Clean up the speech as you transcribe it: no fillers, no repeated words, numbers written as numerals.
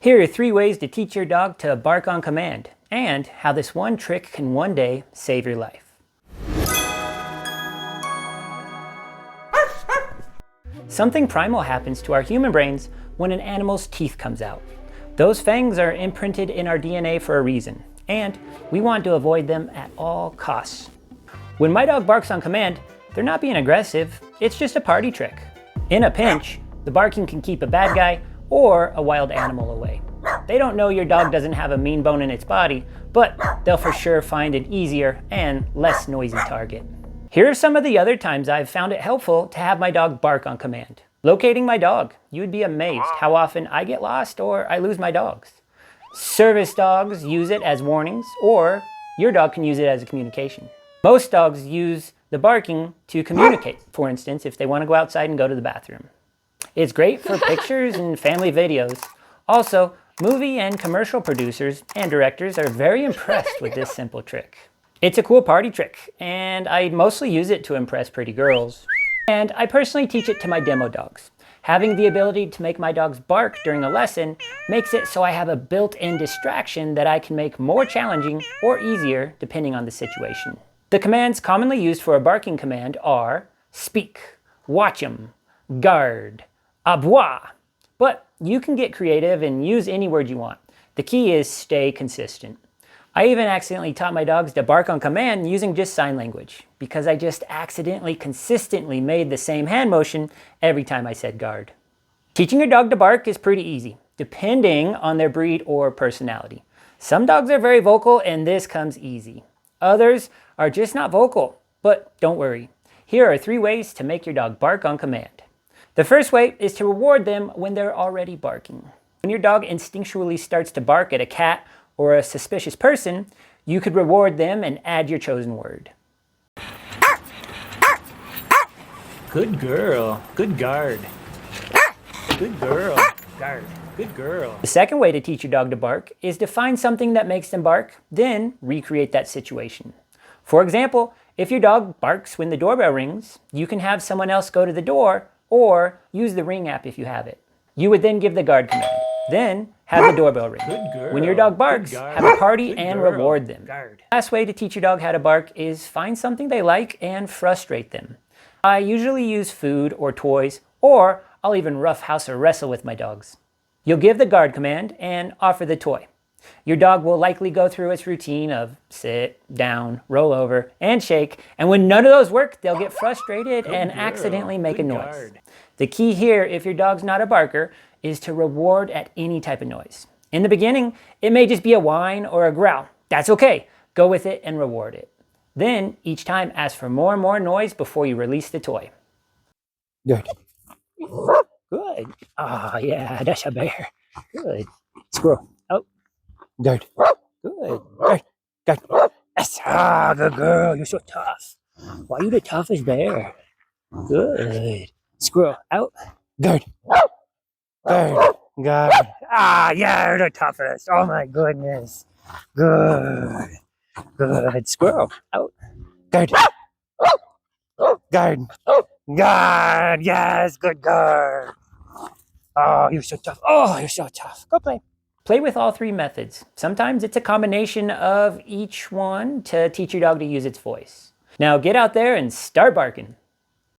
Here are 3 ways to teach your dog to bark on command, and how this one trick can one day save your life. Something primal happens to our human brains when an animal's teeth comes out. Those fangs are imprinted in our DNA for a reason, and we want to avoid them at all costs. When my dog barks on command, they're not being aggressive, it's just a party trick. In a pinch, the barking can keep a bad guy or a wild animal away. They don't know your dog doesn't have a mean bone in its body, but they'll for sure find an easier and less noisy target. Here are some of the other times I've found it helpful to have my dog bark on command. Locating my dog. You would be amazed how often I get lost or I lose my dogs. Service dogs use it as warnings, or your dog can use it as a communication. Most dogs use the barking to communicate, for instance, if they want to go outside and go to the bathroom. It's great for pictures and family videos. Also, movie and commercial producers and directors are very impressed with this simple trick. It's a cool party trick, and I mostly use it to impress pretty girls. And I personally teach it to my demo dogs. Having the ability to make my dogs bark during a lesson makes it so I have a built-in distraction that I can make more challenging or easier depending on the situation. The commands commonly used for a barking command are speak, watch 'em, guard, aboyer. But you can get creative and use any word you want. The key is stay consistent. I even accidentally taught my dogs to bark on command using just sign language, because I just accidentally consistently made the same hand motion every time I said guard. Teaching your dog to bark is pretty easy, depending on their breed or personality. Some dogs are very vocal and this comes easy. Others are just not vocal, but don't worry. Here are 3 ways to make your dog bark on command. The first way is to reward them when they're already barking. When your dog instinctually starts to bark at a cat or a suspicious person, you could reward them and add your chosen word. Good girl, good guard. Good girl, guard, good girl. The second way to teach your dog to bark is to find something that makes them bark, then recreate that situation. For example, if your dog barks when the doorbell rings, you can have someone else go to the door or use the Ring app if you have it. You would then give the guard command. Then have the doorbell ring. When your dog barks, have a party and reward them. Last way to teach your dog how to bark is find something they like and frustrate them. I usually use food or toys, or I'll even roughhouse or wrestle with my dogs. You'll give the guard command and offer the toy. Your dog will likely go through its routine of sit, down, roll over, and shake, and when none of those work, they'll get frustrated and accidentally make a noise. The key here, if your dog's not a barker, is to reward at any type of noise. In the beginning, it may just be a whine or a growl. That's okay. Go with it and reward it. Then, each time, ask for more and more noise before you release the toy. Good. Good. Oh, yeah, that's a bear. Good. Squirrel. Oh. Good. Good. Good. Good. That's good girl. You're so tough. Why are you the toughest bear? Good. Squirrel. Out. Good. Good. Good. Yeah, you're the toughest. Oh my goodness. Good. Good. Squirrel. Out. Good. Good. Good. Yes, good girl. Oh, you're so tough. Oh, you're so tough. Go play. Play with all 3 methods. Sometimes it's a combination of each one to teach your dog to use its voice. Now get out there and start barking.